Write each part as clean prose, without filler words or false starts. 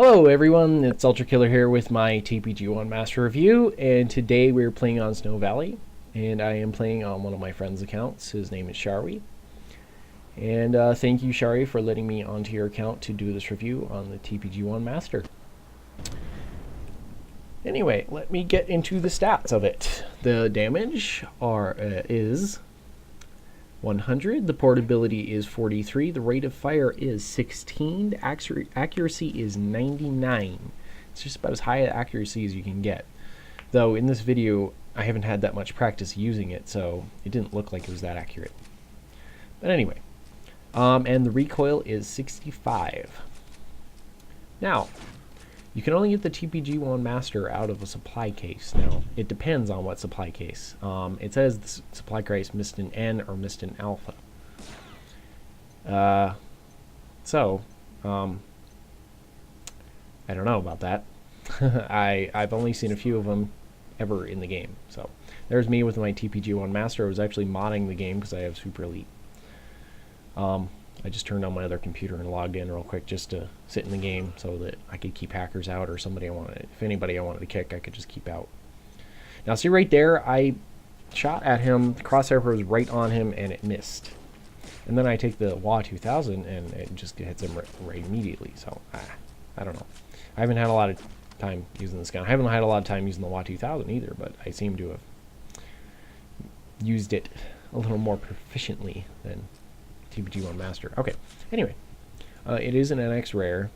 Hello everyone, it's Ultra Killer here with my TPG-1 Master Review, and today we're playing on Snow Valley, and I am playing on one of my friend's accounts. His name is Shari, and thank you, Shari, for letting me onto your account to do this review on the TPG-1 Master. Anyway, let me get into the stats of it. The damage is 100, the portability is 43, the rate of fire is 16, the accuracy is 99. It's just about as high an accuracy as you can get. Though in this video, I haven't had that much practice using it, so it didn't look like it was that accurate. But anyway, and the recoil is 65. Now, you can only get the TPG-1 Master out of a supply case. Now, it depends on what supply case. It says the supply case missed an N or missed an alpha. I don't know about that. I've only seen a few of them ever in the game. So, there's me with my TPG-1 Master. I was actually modding the game because I have Super Elite. I just turned on my other computer and logged in real quick just to sit in the game so that I could keep hackers out, or if anybody I wanted to kick, I could just keep out. Now see right there, I shot at him, the crosshair was right on him and it missed. And then I take the WA 2000 and it just hits him right immediately. So I don't know. I haven't had a lot of time using this gun. I haven't had a lot of time using the WA 2000 either, but I seem to have used it a little more proficiently than TPG-1 Master. Okay, anyway, it is an NX rare.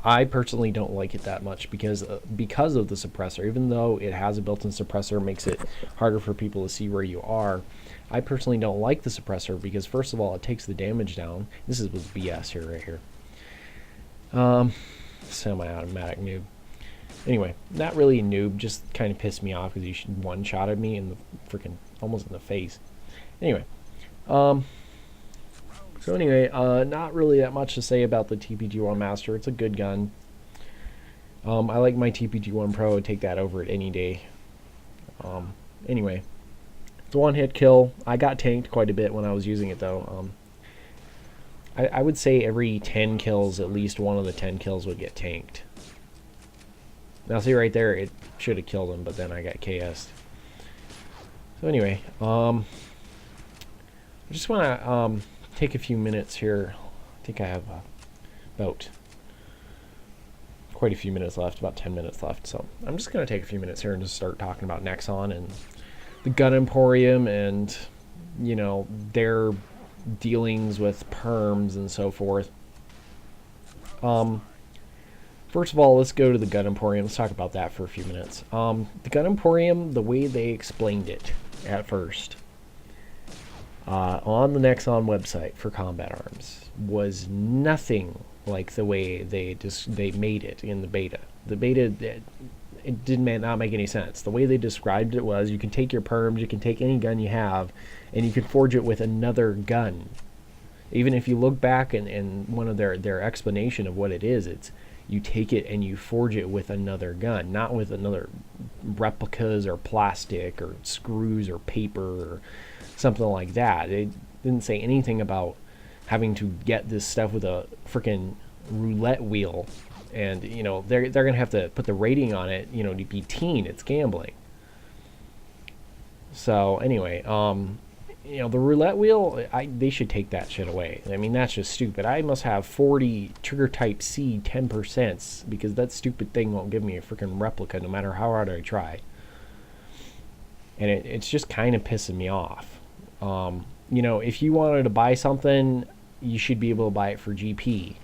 I personally don't like it that much because of the suppressor. Even though it has a built-in suppressor, makes it harder for people to see where you are. I personally don't like the suppressor because, first of all, it takes the damage down. This is with BS here, right here. Semi-automatic noob. Anyway, not really a noob, just kind of pissed me off because he one-shotted me in the freaking almost in the face. Anyway, not really that much to say about the TPG-1 Master. It's a good gun. I like my TPG-1 Pro. I'd take that over it any day. Anyway, it's a one-hit kill. I got tanked quite a bit when I was using it, though. I would say every 10 kills, at least one of the 10 kills would get tanked. Now, see right there, it should have killed him, but then I got KS'd. So anyway, I just want to take a few minutes here. I think I have about quite a few minutes left, about 10 minutes left. So I'm just going to take a few minutes here and just start talking about Nexon and the Gun Emporium and, you know, their dealings with perms and so forth. First of all, let's go to the Gun Emporium. Let's talk about that for a few minutes. The Gun Emporium, the way they explained it at first, on the Nexon website for combat arms was nothing like the way they made it in the beta. The beta, it did not make any sense. The way they described it was you can take your perms, you can take any gun you have, and you can forge it with another gun. Even if you look back in one of their explanation of what it is, it's you take it and you forge it with another gun, not with another replicas or plastic or screws or paper or something like that. It didn't say anything about having to get this stuff with a freaking roulette wheel, and you know they're gonna have to put the rating on it, you know, to be teen. It's gambling. So anyway, you know, the roulette wheel, they should take that shit away. I mean, that's just stupid. I must have 40 trigger type C 10% because that stupid thing won't give me a freaking replica no matter how hard I try. And it's just kind of pissing me off. You know, if you wanted to buy something, you should be able to buy it for GP.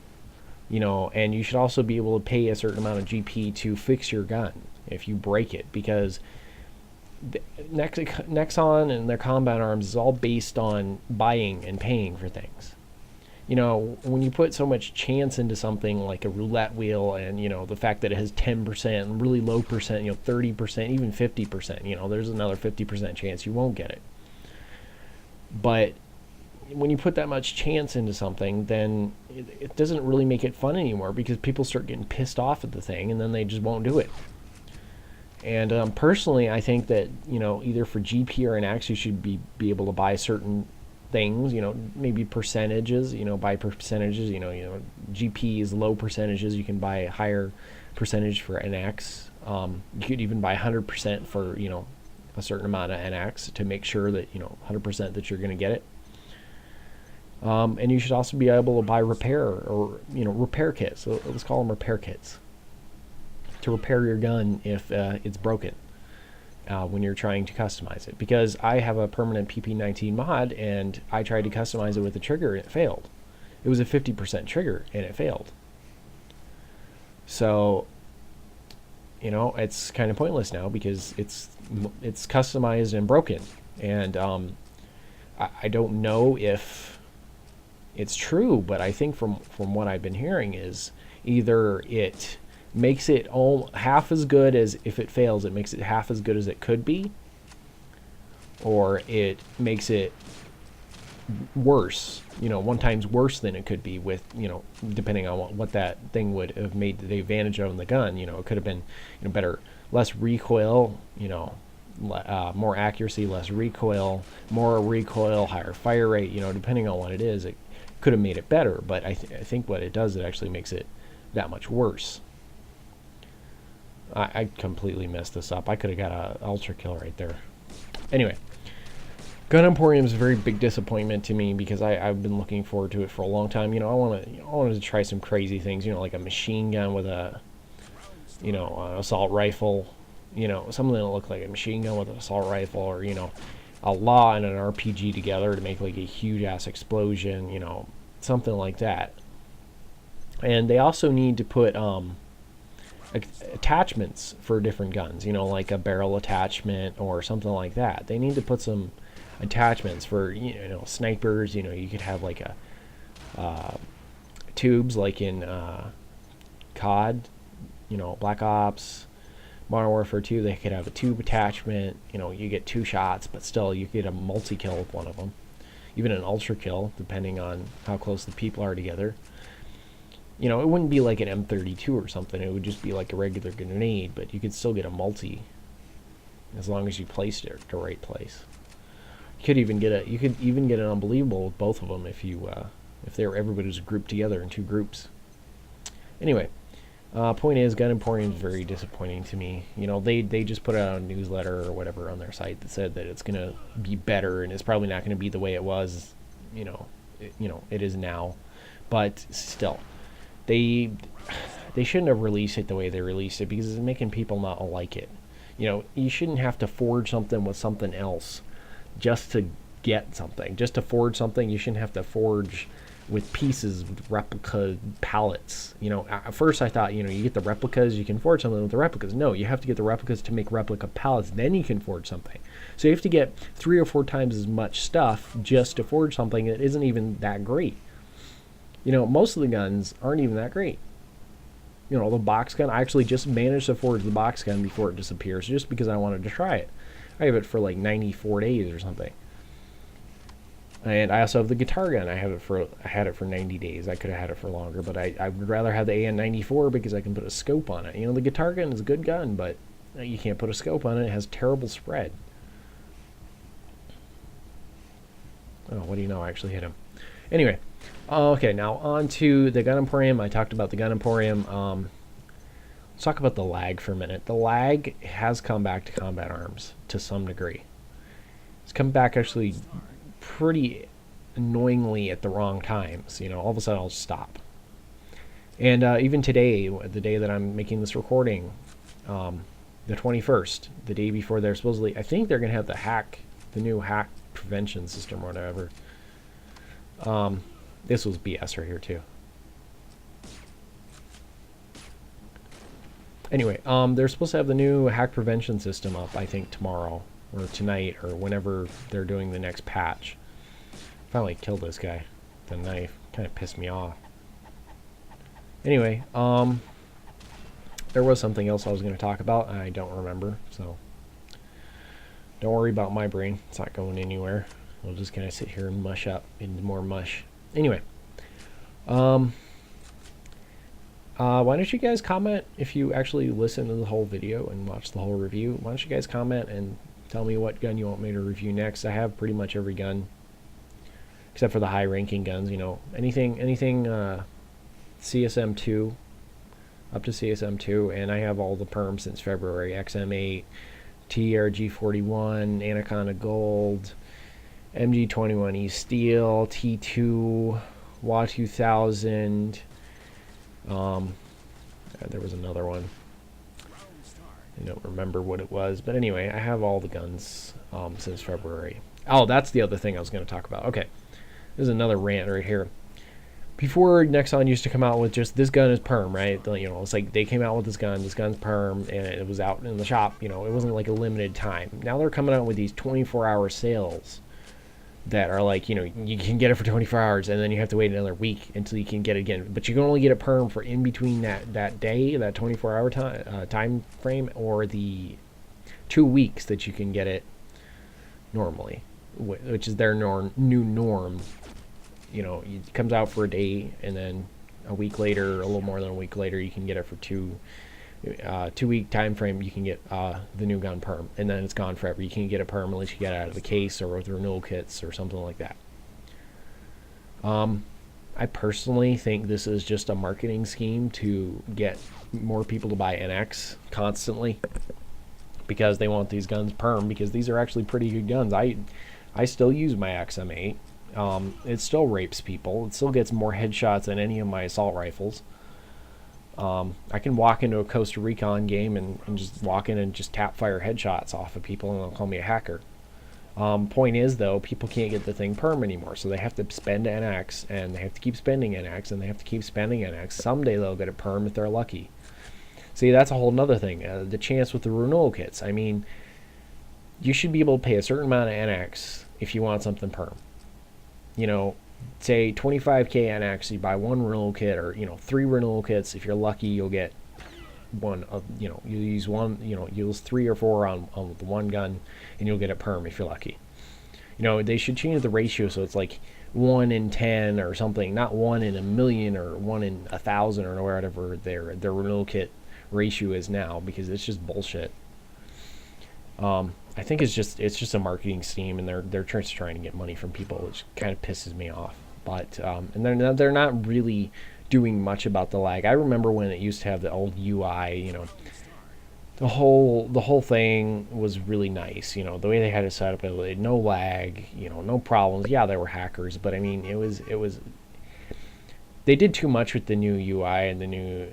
You know, and you should also be able to pay a certain amount of GP to fix your gun if you break it, because Nexon and their combat arms is all based on buying and paying for things. You know, when you put so much chance into something like a roulette wheel, and you know the fact that it has 10% and really low percent, you know, 30%, even 50%, you know, there's another 50% chance you won't get it. But when you put that much chance into something, then it doesn't really make it fun anymore, because people start getting pissed off at the thing and then they just won't do it. And personally, I think that, you know, either for GP or an Axe, you should be able to buy certain things, maybe percentages, buy percentages, GP is low percentages. You can buy a higher percentage for NX. You could even buy 100% for, a certain amount of NX to make sure that, 100% that you're going to get it. And you should also be able to buy repair or, repair kits. So let's call them repair kits to repair your gun if it's broken. When you're trying to customize it, because I have a permanent PP19 mod and I tried to customize it with a trigger and it failed. It was a 50% trigger and it failed. So, it's kind of pointless now because it's customized and broken. And I don't know if it's true, but I think from what I've been hearing is either it makes it all half as good as if it fails, it makes it half as good as it could be, or it makes it worse, 1 times worse than it could be with, depending on what that thing would have made the advantage of in the gun. It could have been, better, less recoil, more accuracy, less recoil, more recoil, higher fire rate, depending on what it is, it could have made it better. But I think what it does, it actually makes it that much worse. I completely messed this up. I could have got an ultra kill right there. Anyway, Gun Emporium is a very big disappointment to me because I've been looking forward to it for a long time. I wanted to try some crazy things. Like a machine gun with a, an assault rifle. Something that looked like a machine gun with an assault rifle, or a law and an RPG together to make like a huge ass explosion. Something like that. And they also need to put attachments for different guns, like a barrel attachment or something like that. They need to put some attachments for, snipers. You could have like a tubes like in COD, Black Ops, Modern Warfare 2. They could have a tube attachment. You get 2 shots, but still you get a multi-kill with one of them, even an ultra kill depending on how close the people are together. It wouldn't be like an M32 or something. It would just be like a regular grenade, but you could still get a multi as long as you placed it at the right place. You could even get an unbelievable with both of them if everybody was grouped together in 2 groups. Anyway, point is, Gun Emporium is very disappointing to me. They just put out a newsletter or whatever on their site that said that it's gonna be better, and it's probably not gonna be the way it was. It is now, but still. They shouldn't have released it the way they released it because it's making people not like it. You shouldn't have to forge something with something else just to get something. Just to forge something, you shouldn't have to forge with pieces, with replica pallets. At first I thought, you get the replicas, you can forge something with the replicas. No, you have to get the replicas to make replica pallets, then you can forge something. So you have to get 3 or 4 times as much stuff just to forge something that isn't even that great. Most of the guns aren't even that great. The box gun, I actually just managed to forge the box gun before it disappears just because I wanted to try it. I have it for like 94 days or something. And I also have the guitar gun. I had it for 90 days. I could have had it for longer, but I would rather have the AN94 because I can put a scope on it. The guitar gun is a good gun, but you can't put a scope on it. It has terrible spread. Oh, what do you know? I actually hit him. Anyway. Okay, now on to the Gun Emporium. I talked about the Gun Emporium. Let's talk about the lag for a minute. The lag has come back to Combat Arms to some degree. It's come back actually pretty annoyingly at the wrong times. All of a sudden I'll stop. And even today, the day that I'm making this recording, the 21st, the day before they're supposedly, I think they're going to have the new hack prevention system or whatever. This was BS right here too. Anyway, they're supposed to have the new hack prevention system up, I think tomorrow or tonight or whenever they're doing the next patch. Finally killed this guy with the knife. Kind of pissed me off. Anyway, there was something else I was going to talk about. I don't remember, so don't worry about my brain. It's not going anywhere. We'll just kind of sit here and mush up into more mush. Anyway, why don't you guys comment if you actually listen to the whole video and watch the whole review? Why don't you guys comment and tell me what gun you want me to review next? I have pretty much every gun except for the high-ranking guns. You know, anything CSM2 up to CSM2, and I have all the perms since February. XM8, TRG41, Anaconda Gold, MG21E Steel, T2, WA 2000. There was another one. I don't remember what it was, but anyway, I have all the guns since February. Oh, that's the other thing I was going to talk about. Okay, there's another rant right here. Before Nexon used to come out with just this gun is perm, right? You know, it's like they came out with this gun's perm, and it was out in the shop. You know, it wasn't like a limited time. Now they're coming out with these 24-hour sales that are like, you know, you can get it for 24 hours, and then you have to wait another week until you can get it again. But you can only get a perm for in between that day, that 24-hour time frame, or the 2 weeks that you can get it normally, which is their new norm. You know, it comes out for a day, and then a week later, a little more than a week later, you can get it for 2-week time frame. You can get the new gun perm, and then it's gone forever. You can't get a perm unless you get it out of the case or with renewal kits or something like that. I personally think this is just a marketing scheme to get more people to buy NX constantly, because they want these guns perm, because these are actually pretty good guns. I still use my XM8. It still rapes people. It still gets more headshots than any of my assault rifles. I can walk into a Costa Recon game and just walk in and just tap fire headshots off of people, and they'll call me a hacker. Point is, though, people can't get the thing perm anymore, so they have to spend NX, and they have to keep spending NX, and they have to keep spending NX. Someday they'll get a perm if they're lucky. See, that's a whole nother thing. The chance with the renewal kits. I mean, you should be able to pay a certain amount of NX if you want something perm. You know, say 25k NX, you buy one renewal kit, or, you know, 3 renewal kits. If you're lucky, you'll get one of, you know, you use one, you know, use 3 or 4 on the one gun, and you'll get it perm if you're lucky. You know, they should change the ratio so it's like 1 in 10 or something, not 1 in a million or 1 in 1,000 or whatever their renewal kit ratio is now, because it's just bullshit. I think it's just a marketing scheme, and they're just trying to get money from people, which kind of pisses me off. But and they're not really doing much about the lag. I remember when it used to have the old UI. You know, the whole thing was really nice. You know, the way they had it set up, it no lag. You know, no problems. Yeah, there were hackers, but I mean, it was they did too much with the new UI and the new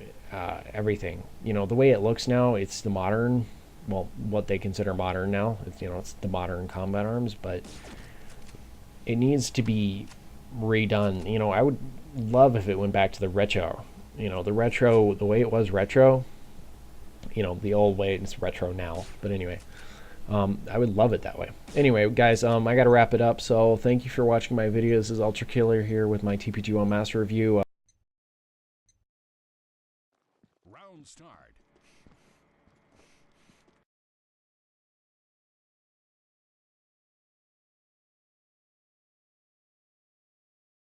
everything. You know, the way it looks now, it's the modern. Well, what they consider modern now. It's, you know, it's the modern combat arms, but it needs to be redone. You know, I would love if it went back to the retro. You know, the retro, the way it was retro. You know, the old way, it's retro now. But anyway, I would love it that way. Anyway, guys, I got to wrap it up. So thank you for watching my video. This is Ultra Killer here with my TPG-1 Master Review. Round start.